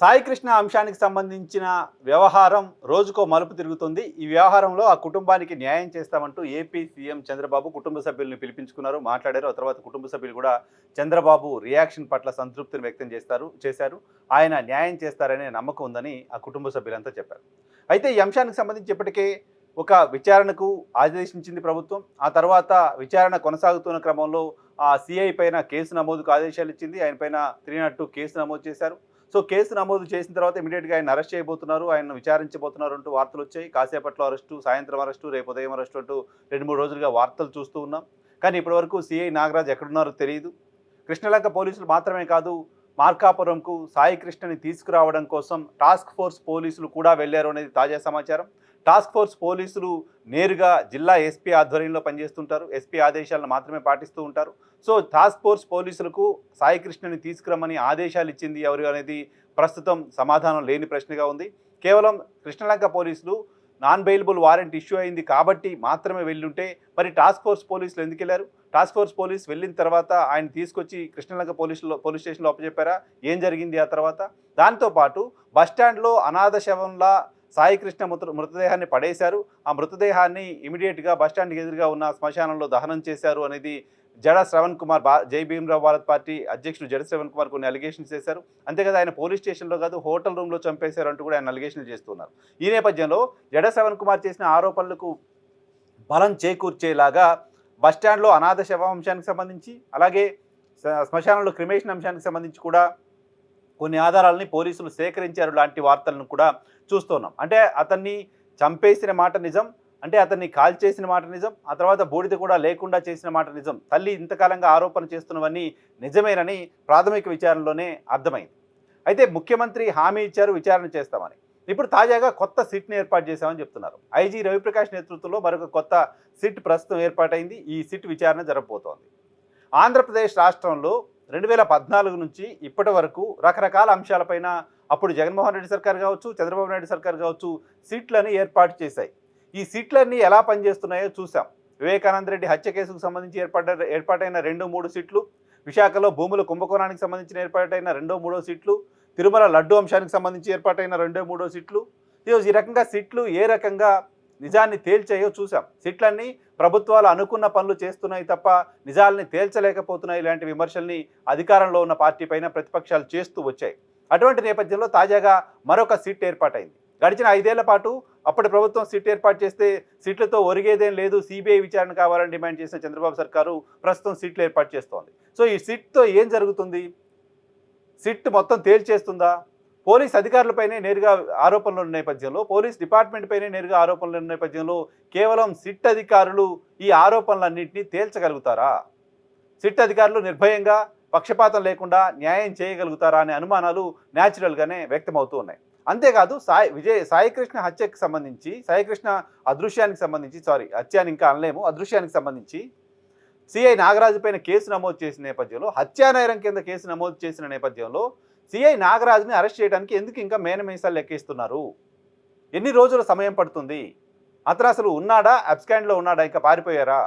సాయి కృష్ణ అంశానికి సంబంధించిన వ్యవహారం రోజుకో మలుపు తిరుగుతుంది. ఈ వ్యవహారంలో ఆ కుటుంబానికి న్యాయం చేస్తామంటూ ఏపీ సీఎం చంద్రబాబు కుటుంబ సభ్యుల్ని పిలిపించుకున్నారు, మాట్లాడారు. ఆ తర్వాత కుటుంబ సభ్యులు కూడా చంద్రబాబు రియాక్షన్ పట్ల సంతృప్తిని వ్యక్తం చేశారు. ఆయన న్యాయం చేస్తారనే నమ్మకం ఉందని ఆ కుటుంబ సభ్యులంతా చెప్పారు. అయితే ఈ అంశానికి సంబంధించి ఇప్పటికే ఒక విచారణకు ఆదేశించింది ప్రభుత్వం. ఆ తర్వాత విచారణ కొనసాగుతున్న క్రమంలో ఆ సీఐ పైన కేసు నమోదుకు ఆదేశాలు ఇచ్చింది. ఆయన పైన 302 కేసు నమోదు చేశారు. సో కేసు నమోదు చేసిన తర్వాత ఇమీడియట్‌గా ఆయన్ని అరెస్ట్ చేయబోతున్నారు, ఆయన్ని విచారించబోతున్నారు అంటూ వార్తలొచ్చాయి. కాసేపట్లో అరెస్టు, సాయంత్రం అరెస్టు, రేపు ఉదయం అరెస్టు అంటూ 2, 3 రోజులుగా వార్తలు చూస్తూ ఉన్నాం. కానీ ఇప్పటివరకు సీఐ నాగరాజ్ ఎక్కడున్నారో తెలీదు. కృష్ణలంక పోలీసులు మాత్రమే కాదు, మార్కాపురంకు సాయి కృష్ణని తీసుకురావడం కోసం టాస్క్ ఫోర్స్ పోలీసులు కూడా వెళ్లారు అనేది తాజా సమాచారం. టాస్క్ ఫోర్స్ పోలీసులు నేరుగా జిల్లా ఎస్పీ ఆధ్వర్యంలో పనిచేస్తుంటారు. ఎస్పీ ఆదేశాలను మాత్రమే పాటిస్తూ ఉంటారు. సో టాస్క్ ఫోర్స్ పోలీసులకు సాయి కృష్ణని తీసుకురమ్మని ఆదేశాలు ఇచ్చింది ఎవరు అనేది ప్రస్తుతం సమాధానం లేని ప్రశ్నగా ఉంది. కేవలం కృష్ణలంక పోలీసులు నాన్ బెయిలబుల్ వారెంట్ ఇష్యూ అయింది కాబట్టి మాత్రమే వెళ్ళుంటే మరి టాస్క్ ఫోర్స్ పోలీసులు ఎందుకు వెళ్ళారు? టాస్క్ ఫోర్స్ పోలీస్ వెళ్ళిన తర్వాత ఆయన తీసుకొచ్చి కృష్ణలంక పోలీస్ స్టేషన్లో అప్పచెప్పారా? ఏం జరిగింది ఆ తర్వాత? దాంతోపాటు బస్టాండ్లో అనాథ శవంలా సాయి కృష్ణ మృతదేహాన్ని పడేశారు. ఆ మృతదేహాన్ని ఇమీడియట్గా బస్టాండ్కి ఎదురుగా ఉన్న శ్మశానంలో దహనం చేశారు అనేది జడ శ్రవణ్ కుమార్ జై భీమ్రావ్ భారత్ పార్టీ అధ్యక్షుడు జడ శ్రవణ్ కుమార్ కొన్ని అలిగేషన్స్ చేశారు. అంతేకాదు ఆయన పోలీస్ స్టేషన్లో కాదు హోటల్ రూమ్లో చంపేశారు అంటూ కూడా ఆయన అలిగేషన్లు చేస్తున్నారు. ఈ నేపథ్యంలో జడ శ్రవణ్ కుమార్ చేసిన ఆరోపణలకు బలం చేకూర్చేలాగా బస్టాండ్లో అనాథ శవ అంశానికి సంబంధించి అలాగే శ్మశానంలో క్రిమేషన్ అంశానికి సంబంధించి కూడా కొన్ని ఆధారాలని పోలీసులు సేకరించారు లాంటి వార్తలను కూడా చూస్తున్నాం. అంటే అతన్ని చంపేసిన మాట నిజం, అంటే అతన్ని కాల్చేసిన మాట నిజం, ఆ తర్వాత బూడిద కూడా లేకుండా చేసిన మాట నిజం. తల్లి ఇంతకాలంగా ఆరోపణ చేస్తున్నవన్నీ నిజమేనని ప్రాథమిక విచారణలోనే అర్థమైంది. అయితే ముఖ్యమంత్రి హామీ ఇచ్చారు విచారణ చేస్తామని. ఇప్పుడు తాజాగా కొత్త సిట్ని ఏర్పాటు చేశామని చెప్తున్నారు. ఐజీ రవిప్రకాష్ నేతృత్వంలో మరొక కొత్త సిట్ ప్రస్తుతం ఏర్పాటైంది. ఈ సిట్ విచారణ జరగబోతోంది. ఆంధ్రప్రదేశ్ రాష్ట్రంలో 2014 నుంచి ఇప్పటి వరకు రకరకాల అంశాలపైన అప్పుడు జగన్మోహన్ రెడ్డి సర్కార్ కావచ్చు, చంద్రబాబు నాయుడు సర్కార్ కావచ్చు సిట్లని ఏర్పాటు చేశాయి. ఈ సిట్లన్నీ ఎలా పనిచేస్తున్నాయో చూసాం. వివేకానంద రెడ్డి హత్య కేసుకు సంబంధించి ఏర్పాటైన 2-3 సిట్లు, విశాఖలో భూముల కుంభకోణానికి సంబంధించిన ఏర్పాటైన 2-3 సిట్లు, తిరుమల లడ్డు అంశానికి సంబంధించి ఏర్పాటైన 2-3 సిట్లు. ఈ రకంగా సిట్లు ఏ రకంగా నిజాన్ని తేల్చాయో చూసాం. సిట్లన్నీ ప్రభుత్వాలు అనుకున్న పనులు చేస్తున్నాయి తప్ప నిజాలని తేల్చలేకపోతున్నాయి. ఇలాంటి విమర్శల్ని అధికారంలో ఉన్న పార్టీ పైన ప్రతిపక్షాలు చేస్తూ వచ్చాయి. అటువంటి నేపథ్యంలో తాజాగా మరొక సిట్ ఏర్పాటైంది. గడిచిన 5 ఏళ్ల పాటు అప్పటి ప్రభుత్వం సిట్ ఏర్పాటు చేస్తే సిట్లతో ఒరిగేదేం లేదు, సిబిఐ విచారణ కావాలని డిమాండ్ చేసిన చంద్రబాబు సర్కారు ప్రస్తుతం సిట్లు ఏర్పాటు చేస్తోంది. సో ఈ సిట్తో ఏం జరుగుతుంది? సిట్ మొత్తం తేల్చేస్తుందా? పోలీస్ అధికారులపైనే నేరుగా ఆరోపణలు ఉన్న నేపథ్యంలో, పోలీస్ డిపార్ట్మెంట్ పైనే నేరుగా ఆరోపణలు ఉన్న నేపథ్యంలో కేవలం సిట్ అధికారులు ఈ ఆరోపణలన్నింటినీ తేల్చగలుగుతారా? సిట్ అధికారులు నిర్భయంగా పక్షపాతం లేకుండా న్యాయం చేయగలుగుతారా అనే అనుమానాలు న్యాచురల్గానే వ్యక్తమవుతూ ఉన్నాయి. అంతేకాదు సాయి కృష్ణ హత్యకు సంబంధించి, సాయి కృష్ణ అదృశ్యానికి సంబంధించి, హత్య అని ఇంకా అనలేము, అదృశ్యానికి సంబంధించి సిఐ నాగరాజు పైన కేసు నమోదు చేసిన నేపథ్యంలో, హత్యానేరం కింద కేసు నమోదు చేసిన నేపథ్యంలో సిఐ నాగరాజుని అరెస్ట్ చేయడానికి ఎందుకు ఇంకా మేనమేసాలు లెక్కిస్తున్నారు? ఎన్ని రోజుల సమయం పడుతుంది? అతను అసలు ఉన్నాడా, అబ్స్కాండ్లో ఉన్నాడా, ఇంకా పారిపోయారా?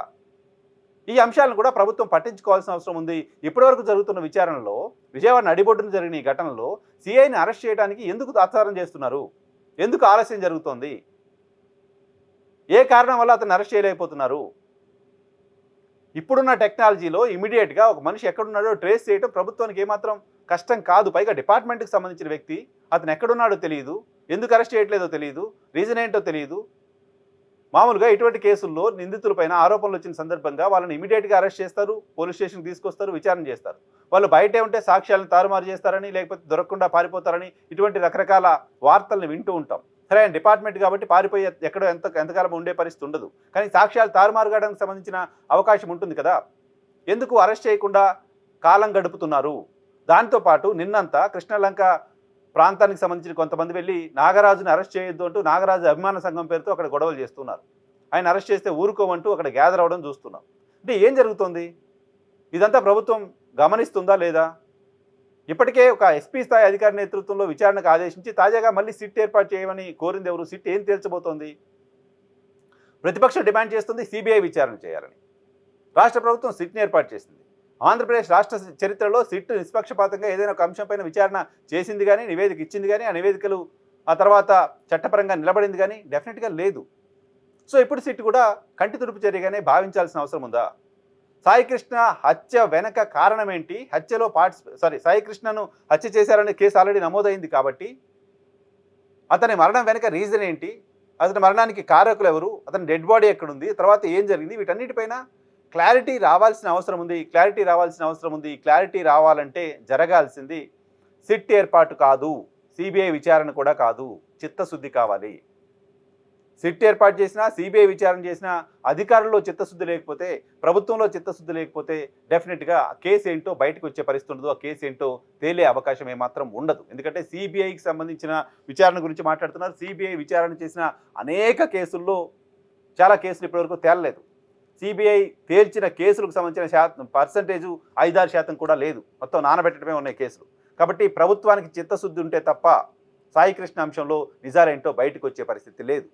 ఈ అంశాలను కూడా ప్రభుత్వం పట్టించుకోవాల్సిన అవసరం ఉంది. ఇప్పటివరకు జరుగుతున్న విచారణలో, విజయవాడ నడిబొడ్డున జరిగిన ఈ ఘటనలో సిఐని అరెస్ట్ చేయడానికి ఎందుకు తాత్సారం చేస్తున్నారు? ఎందుకు ఆలస్యం జరుగుతోంది? ఏ కారణం వల్ల అతన్ని అరెస్ట్ చేయలేకపోతున్నారు? ఇప్పుడున్న టెక్నాలజీలో ఇమీడియట్గా ఒక మనిషి ఎక్కడున్నాడో ట్రేస్ చేయడం ప్రభుత్వానికి ఏమాత్రం కష్టం కాదు. పైగా డిపార్ట్మెంట్కి సంబంధించిన వ్యక్తి, అతను ఎక్కడున్నాడో తెలియదు, ఎందుకు అరెస్ట్ చేయట్లేదో తెలియదు, రీజన్ ఏంటో తెలియదు. మామూలుగా ఇటువంటి కేసుల్లో నిందితులపైన ఆరోపణలు వచ్చిన సందర్భంగా వాళ్ళని ఇమీడియట్గా అరెస్ట్ చేస్తారు, పోలీస్ స్టేషన్కి తీసుకొస్తారు, విచారణ చేస్తారు. వాళ్ళు బయటే ఉంటే సాక్ష్యాలను తారుమారు చేస్తారని, లేకపోతే దొరకకుండా పారిపోతారని ఇటువంటి రకరకాల వార్తలను వింటూ ఉంటాం. సరే, ఆయన డిపార్ట్మెంట్ కాబట్టి పారిపోయి ఎక్కడో ఎంతకాలం ఉండే పరిస్థితి ఉండదు. కానీ సాక్ష్యాలు తారుమారు కావడానికి సంబంధించిన అవకాశం ఉంటుంది కదా. ఎందుకు అరెస్ట్ చేయకుండా కాలం గడుపుతున్నారు? దాంతోపాటు నిన్నంతా కృష్ణలంక ప్రాంతానికి సంబంధించిన కొంతమంది వెళ్ళి నాగరాజుని అరెస్ట్ చేయొద్దు అంటూ నాగరాజు అభిమాన సంఘం పేరుతో అక్కడ గొడవలు చేస్తున్నారు. ఆయన అరెస్ట్ చేస్తే ఊరుకోమంటూ అక్కడ గ్యాదర్ అవ్వడం చూస్తున్నాం. అంటే ఏం జరుగుతుంది? ఇదంతా ప్రభుత్వం గమనిస్తుందా లేదా? ఇప్పటికే ఒక ఎస్పీ స్థాయి అధికారి నేతృత్వంలో విచారణకు ఆదేశించి తాజాగా మళ్ళీ సిట్ ఏర్పాటు చేయమని కోరింది ఎవరు? సిట్ ఏం తేల్చబోతోంది? ప్రతిపక్షం డిమాండ్ చేస్తుంది సిబిఐ విచారణ చేయాలని. రాష్ట్ర ప్రభుత్వం సిట్ని ఏర్పాటు చేసింది. ఆంధ్రప్రదేశ్ రాష్ట్ర చరిత్రలో సిట్ నిష్పక్షపాతంగా ఏదైనా ఒక అంశంపైన విచారణ చేసింది కానీ, నివేదిక ఇచ్చింది కానీ, ఆ నివేదికలు ఆ తర్వాత చట్టపరంగా నిలబడింది కానీ డెఫినెట్‌గా లేదు. సో, ఇప్పుడు సిట్ కూడా కంటి తుడుపు చర్యగానే భావించాల్సిన అవసరం ఉందా? సాయికృష్ణ హత్య వెనక కారణం ఏంటి? హత్యలో సాయికృష్ణను హత్య చేశారనే కేసు ఆల్రెడీ నమోదైంది కాబట్టి, అతని మరణం వెనక రీజన్ ఏంటి? అతని మరణానికి కారకులు ఎవరు? అతని డెడ్ బాడీ ఎక్కడుంది? తర్వాత ఏం జరిగింది? వీటన్నిటిపైన క్లారిటీ రావాల్సిన అవసరం ఉంది. క్లారిటీ రావాలంటే జరగాల్సింది సిట్ ఏర్పాటు కాదు, సిబిఐ విచారణ కూడా కాదు, చిత్తశుద్ధి కావాలి. సిట్ ఏర్పాటు చేసినా, సిబిఐ విచారణ చేసినా అధికారుల్లో చిత్తశుద్ధి లేకపోతే, ప్రభుత్వంలో చిత్తశుద్ధి లేకపోతే డెఫినెట్‌గా కేసు ఏంటో బయటకు వచ్చే పరిస్థితి ఉండదు. ఆ కేసు ఏంటో తేలే అవకాశం ఏమాత్రం ఉండదు. ఎందుకంటే సిబిఐకి సంబంధించిన విచారణ గురించి మాట్లాడుతున్నారు. సిబిఐ విచారణ చేసిన అనేక కేసుల్లో చాలా కేసులు ఇప్పటివరకు తేలలేదు. సిబిఐ తేల్చిన కేసులకు సంబంధించిన పర్సంటేజు 5-6% కూడా లేదు. మొత్తం నానబెట్టడమే ఉన్నాయి కేసులు. కాబట్టి ప్రభుత్వానికి చిత్తశుద్ధి ఉంటే తప్ప సాయికృష్ణ అంశంలో నిజాలేంటో బయటకు వచ్చే పరిస్థితి లేదు.